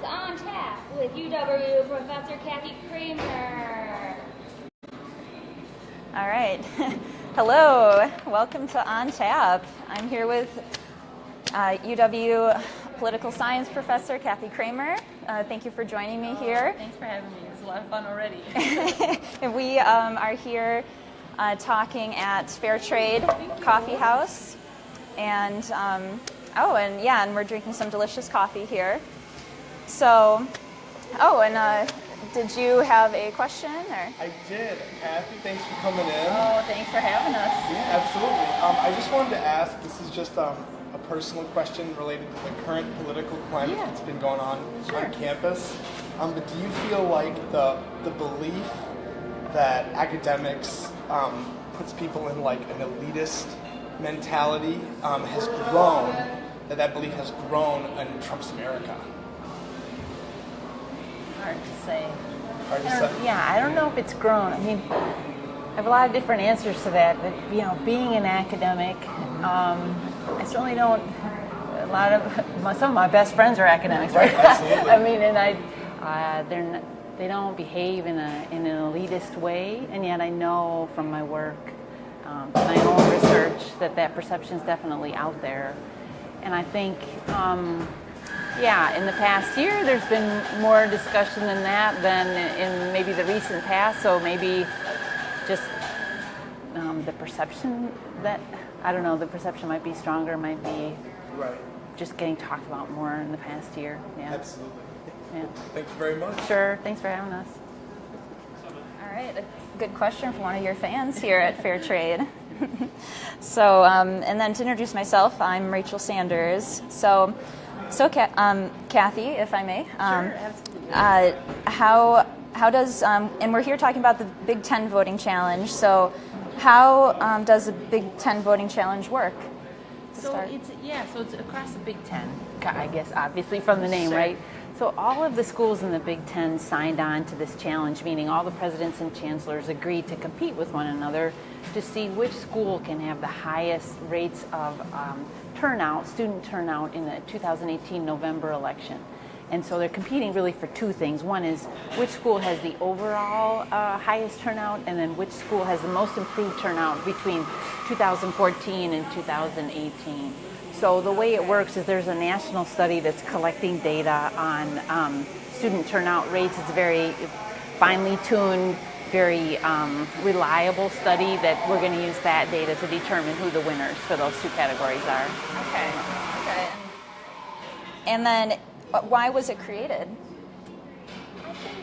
On Tap with UW Professor Kathy Cramer. All right. Hello. Welcome to On Tap. I'm here with UW Political Science Professor Kathy Cramer. Thank you for joining me here. Thanks for having me. It's a lot of fun already. And we are here talking at Fair Trade Coffee House. And and we're drinking some delicious coffee here. So, did you have a question? Or? I did. Kathy, thanks for coming in. Oh, thanks for having us. Yeah, absolutely. I just wanted to ask, this is just a personal question related to the current political climate that's been going on campus. But do you feel like the belief that academics puts people in like an elitist mentality has grown, that belief has grown in Trump's America? Hard to say. Yeah, I don't know if it's grown. I mean, I have a lot of different answers to that. But being an academic, I certainly don't. Some of my best friends are academics, right? Absolutely. I mean, and they don't behave in an elitist way, and yet I know from my work, my own research, that perception is definitely out there, and I think. In the past year, there's been more discussion than that than in maybe the recent past. So maybe just the perception the perception might be stronger, might be just getting talked about more in the past year. Yeah. Absolutely. Yeah. Thank you very much. Sure. Thanks for having us. All right. A good question from one of your fans here at Fair Trade. So, and then to introduce myself, I'm Rachel Sanders. So Kathy, if I may, Sure, absolutely. how does and we're here talking about the Big Ten voting challenge. So, how does the Big Ten voting challenge work? So it's across the Big Ten, I guess, obviously from the name, right? So all of the schools in the Big Ten signed on to this challenge, meaning all the presidents and chancellors agreed to compete with one another to see which school can have the highest rates of student turnout in the 2018 November election. And so they're competing really for two things. One is which school has the overall highest turnout, and then which school has the most improved turnout between 2014 and 2018. So the way it works is there's a national study that's collecting data on student turnout rates. It's a very finely tuned, very reliable study that we're going to use that data to determine who the winners for those two categories are. Okay. And then, why was it created? I think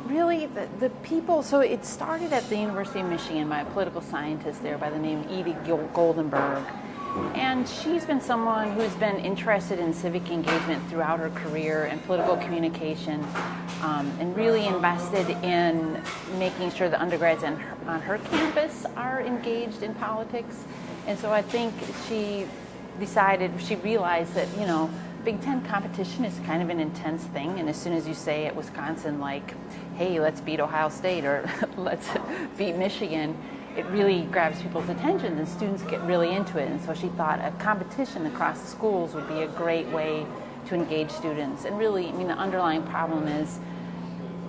really the people. So it started at the University of Michigan by a political scientist there by the name of Edie Goldenberg. And she's been someone who's been interested in civic engagement throughout her career and political communication, and really invested in making sure the undergrads on her campus are engaged in politics. And so I think she realized that, Big Ten competition is kind of an intense thing. And as soon as you say at Wisconsin, like, hey, let's beat Ohio State or let's beat Michigan, it really grabs people's attention and students get really into it. And so she thought a competition across the schools would be a great way to engage students. And really, the underlying problem is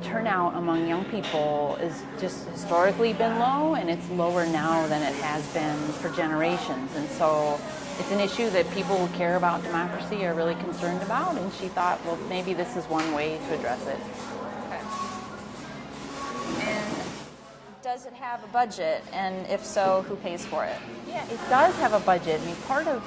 turnout among young people is just historically been low, and it's lower now than it has been for generations. And so it's an issue that people who care about democracy are really concerned about, and she thought, well, maybe this is one way to address it. Okay. And does it have a budget? And if so, who pays for it? Yeah, it does have a budget. Part of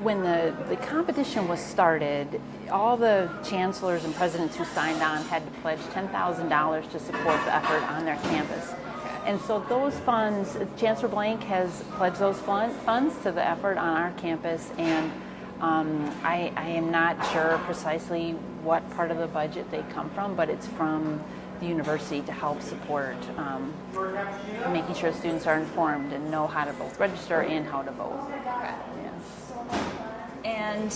when the competition was started, all the chancellors and presidents who signed on had to pledge $10,000 to support the effort on their campus. And so those funds, Chancellor Blank has pledged those funds to the effort on our campus, and I am not sure precisely what part of the budget they come from, but it's from the university to help support making sure students are informed and know how to both register and how to vote. Okay. And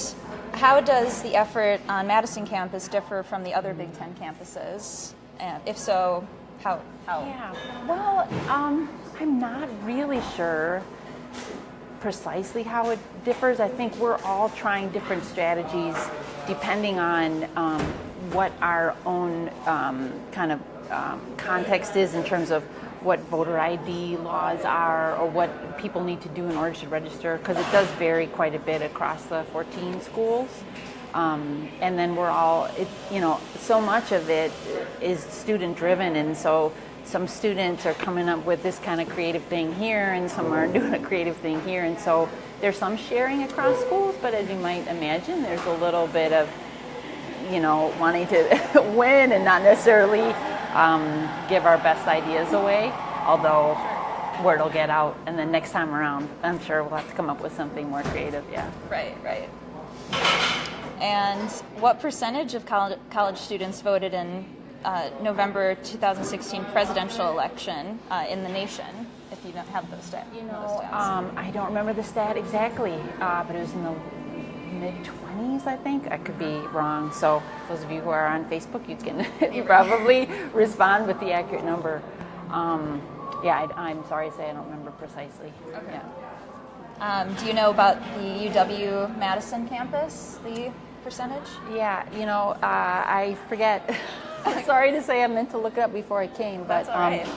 how does the effort on Madison campus differ from the other Big Ten campuses? And if so, how? Yeah. Well, I'm not really sure. precisely how it differs. I think we're all trying different strategies depending on what our own context is in terms of what voter ID laws are or what people need to do in order to register, because it does vary quite a bit across the 14 schools. And then we're all, so much of it is student driven, and so some students are coming up with this kind of creative thing here and some are doing a creative thing here, and so there's some sharing across schools, but as you might imagine, there's a little bit of wanting to win and not necessarily give our best ideas away, although word will get out, and then next time around I'm sure we'll have to come up with something more creative. Yeah. Right. And what percentage of college students voted in November 2016 presidential election in the nation, if you don't have those stats? I don't remember the stat exactly, but it was in the mid-20s, I think. I could be wrong. So those of you who are on Facebook, you can probably respond with the accurate number. I'm sorry to say I don't remember precisely. Okay. Yeah. Do you know about the UW-Madison campus, the percentage? Yeah, I forget. Sorry to say, I meant to look it up before I came, but that's all right.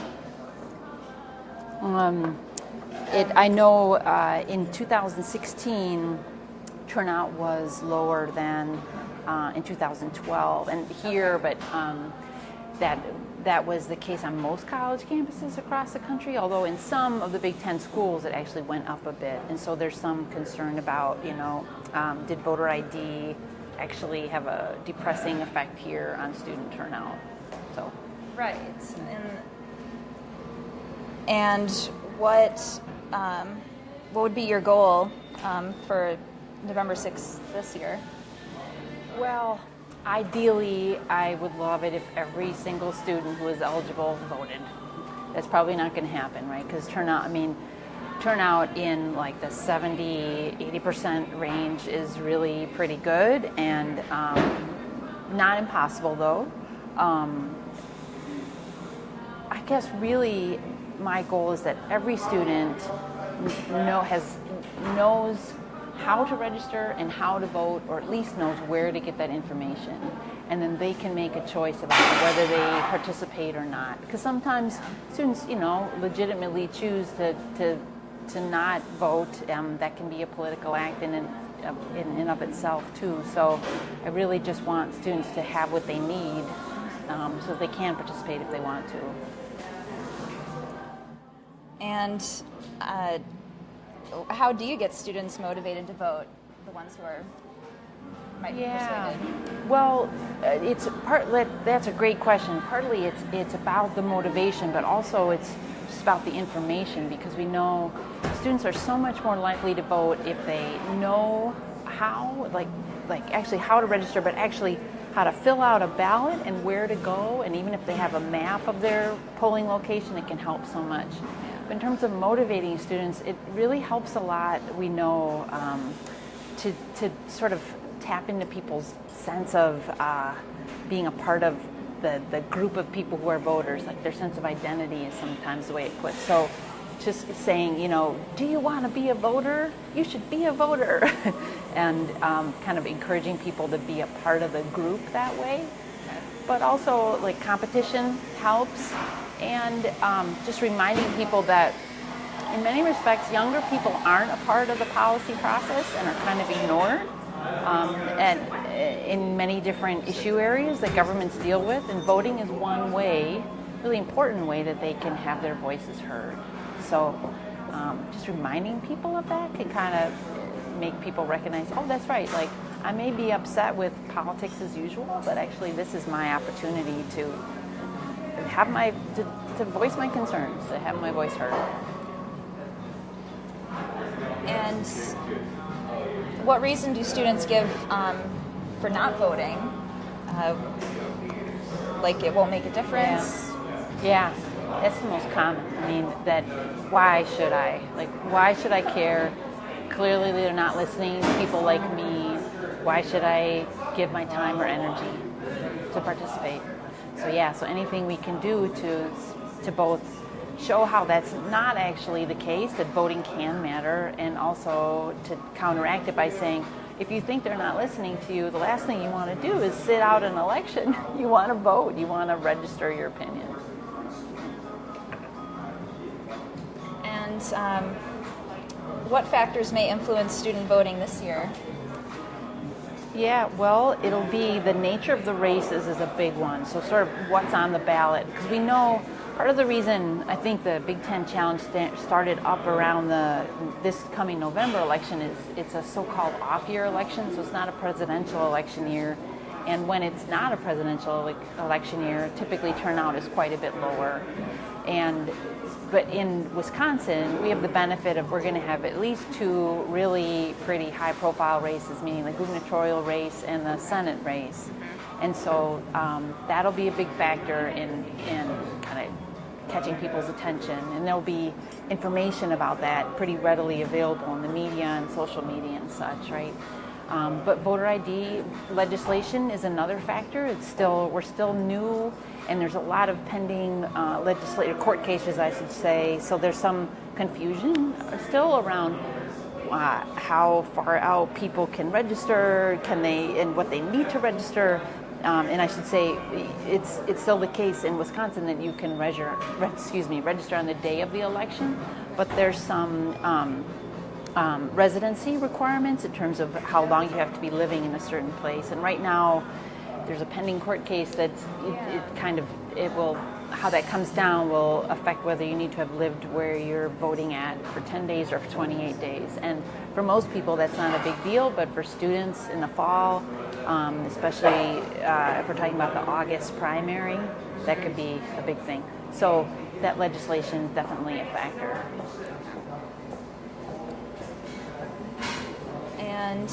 I know in 2016 turnout was lower than in 2012, and here, but that was the case on most college campuses across the country, although in some of the Big Ten schools it actually went up a bit, and so there's some concern about, did voter ID actually have a depressing effect here on student turnout? So. Right. And what would be your goal for November 6th this year? Well, ideally, I would love it if every single student who is eligible voted. That's probably not going to happen, right? Because turnout in like the 70-80% range is really pretty good, and not impossible though. I guess really my goal is that every student knows how to register and how to vote, or at least knows where to get that information, and then they can make a choice about whether they participate or not. Because sometimes students, legitimately choose to not vote. That can be a political act in and of itself too. So I really just want students to have what they need so they can participate if they want to. And how do you get students motivated to vote, the ones who might be persuaded? Well, that's a great question. Partly it's about the motivation, but also it's just about the information, because we know students are so much more likely to vote if they know how, actually how to register, but actually how to fill out a ballot and where to go, and even if they have a map of their polling location, it can help so much. But in terms of motivating students, it really helps a lot, we know, to sort of tap into people's sense of being a part of the group of people who are voters. Like their sense of identity is sometimes the way it puts. So just saying, do you want to be a voter? You should be a voter. And kind of encouraging people to be a part of the group that way. But also, like, competition helps. And just reminding people that in many respects, younger people aren't a part of the policy process and are kind of ignored. And in many different issue areas that governments deal with, and voting is one way, really important way that they can have their voices heard. So just reminding people of that can kind of make people recognize, oh, that's right, like I may be upset with politics as usual, but actually this is my opportunity to have to voice my concerns, to have my voice heard. And what reason do students give for not voting? Like it won't make a difference? Yeah, that's the most common. I mean, that why should I? Like, why should I care? Clearly they're not listening to people like me. Why should I give my time or energy to participate? So yeah, so anything we can do to both show how that's not actually the case, that voting can matter, and also to counteract it by saying, if you think they're not listening to you, the last thing you want to do is sit out an election. You want to vote. You want to register your opinion. And what factors may influence student voting this year? Yeah, well, it'll be the nature of the races is a big one. So sort of what's on the ballot. Because we know part of the reason I think the Big Ten Challenge started up around this coming November election is it's a so-called off-year election, so it's not a presidential election year. And when it's not a presidential election year, typically turnout is quite a bit lower. But in Wisconsin, we have the benefit of we're going to have at least two really pretty high-profile races, meaning the gubernatorial race and the Senate race. And so that'll be a big factor in kind of catching people's attention. And there'll be information about that pretty readily available in the media and social media and such, right? But voter ID legislation is another factor. We're still new, and there's a lot of pending legislative court cases, I should say. So there's some confusion still around how far out people can register, and what they need to register. And I should say it's still the case in Wisconsin that you can register on the day of the election, but there's some residency requirements in terms of how long you have to be living in a certain place. And right now, there's a pending court case that how that comes down will affect whether you need to have lived where you're voting at for 10 days or for 28 days. And for most people, that's not a big deal, but for students in the fall, especially if we're talking about the August primary, that could be a big thing. So that legislation is definitely a factor. And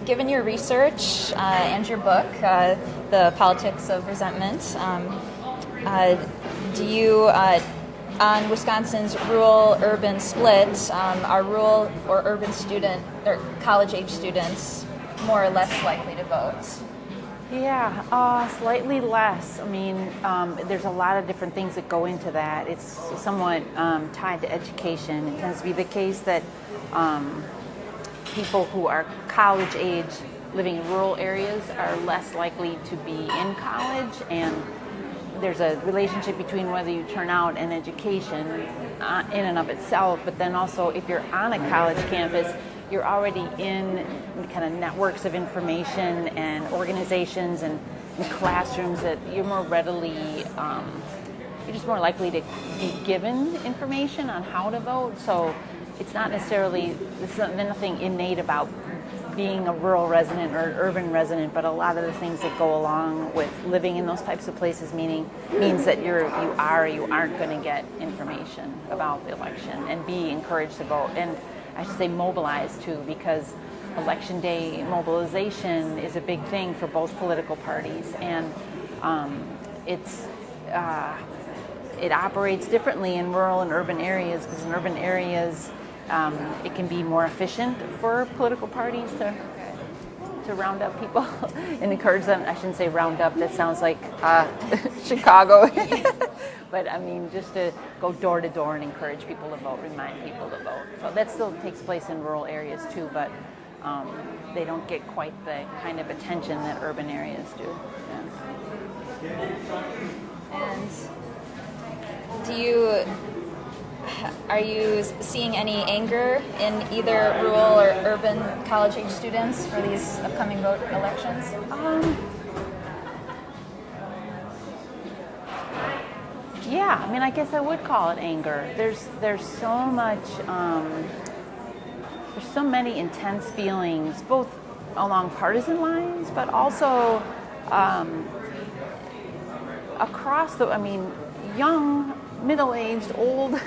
given your research and your book, The Politics of Resentment, do you, on Wisconsin's rural-urban split, are rural or urban student or college-age students more or less likely to vote? Yeah, slightly less. I mean, there's a lot of different things that go into that. It's somewhat tied to education. It tends to be the case that people who are college age living in rural areas are less likely to be in college, and there's a relationship between whether you turn out and education in and of itself, but then also if you're on a college campus, you're already in kind of networks of information and organizations and classrooms that you're more readily, you're just more likely to be given information on how to vote. So it's not necessarily, there's nothing innate about being a rural resident or an urban resident, but a lot of the things that go along with living in those types of places means that you aren't going to get information about the election and be encouraged to vote. And I should say mobilize too, because election day mobilization is a big thing for both political parties, and it operates differently in rural and urban areas, because in urban areas it can be more efficient for political parties to round up people and encourage them. I shouldn't say round up, that sounds like Chicago. But I mean, just to go door to door and encourage people to vote, remind people to vote. So that still takes place in rural areas too, but they don't get quite the kind of attention that urban areas do. Yeah. And are you seeing any anger in either rural or urban college-age students for these upcoming vote elections? Yeah, I mean, I guess I would call it anger. There's so much, there's so many intense feelings, both along partisan lines, but also across young, middle-aged, old,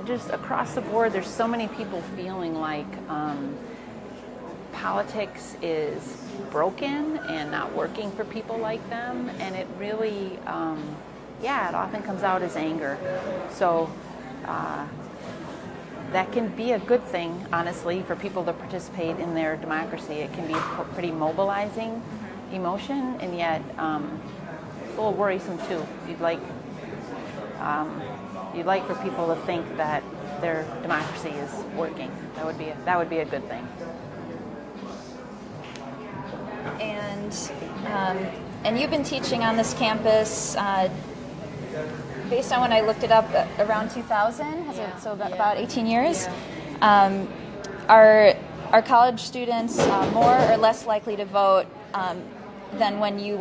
just across the board. There's so many people feeling like politics is broken and not working for people like them, and it really, it often comes out as anger. So that can be a good thing, honestly, for people to participate in their democracy. It can be a pretty mobilizing emotion, and yet it's a little worrisome too. You'd like You'd like for people to think that their democracy is working. That would be a good thing. And you've been teaching on this campus based on when I looked it up around 2000, so about 18 years. Are college students more or less likely to vote than when you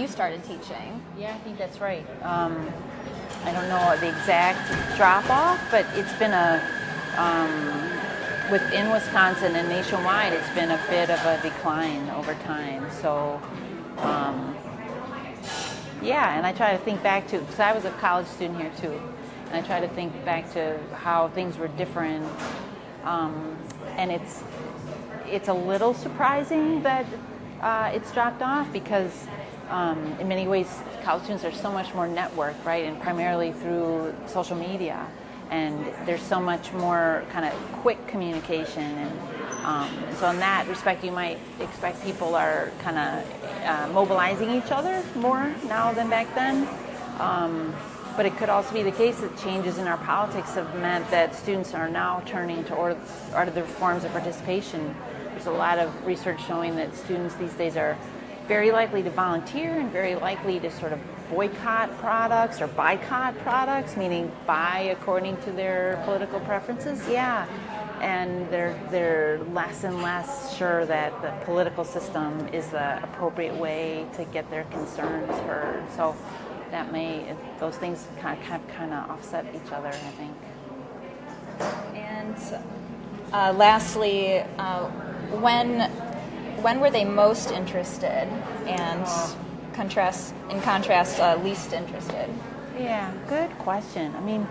started teaching? Yeah, I think that's right. I don't know the exact drop off, but it's been within Wisconsin and nationwide, it's been a bit of a decline over time. So, and I try to think back to, because I was a college student here too, and I try to think back to how things were different. And it's a little surprising that it's dropped off because in many ways college students are so much more networked, right, and primarily through social media. And there's so much more kind of quick communication, and so in that respect, you might expect people are kind of mobilizing each other more now than back then. But it could also be the case that changes in our politics have meant that students are now turning to other forms of participation. There's a lot of research showing that students these days are very likely to volunteer and very likely to sort of boycott products or boycott products, meaning buy according to their political preferences. Yeah, and they're less and less sure that the political system is the appropriate way to get their concerns heard. So those things kind of offset each other, I think. And lastly, when were they most interested, and in contrast, least interested? Yeah, good question. I mean,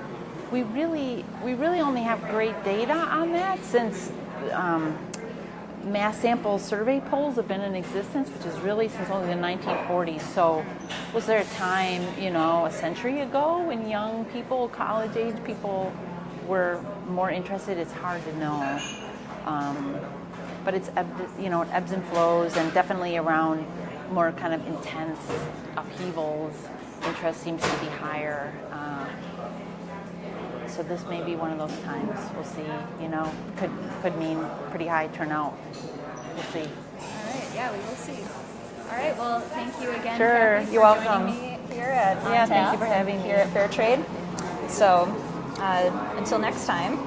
we really only have great data on that since mass sample survey polls have been in existence, which is really since only the 1940s. So was there a time, a century ago when young people, college-age people were more interested? It's hard to know. But it ebbs and flows, and definitely around more kind of intense upheavals, interest seems to be higher. So this may be one of those times. We'll see. Could mean pretty high turnout. We'll see. All right. Yeah, we will see. All right. Well, thank you again. Sure. Kathy, You're for welcome. joining me here at thank you for having me here at Fair Trade. So until next time.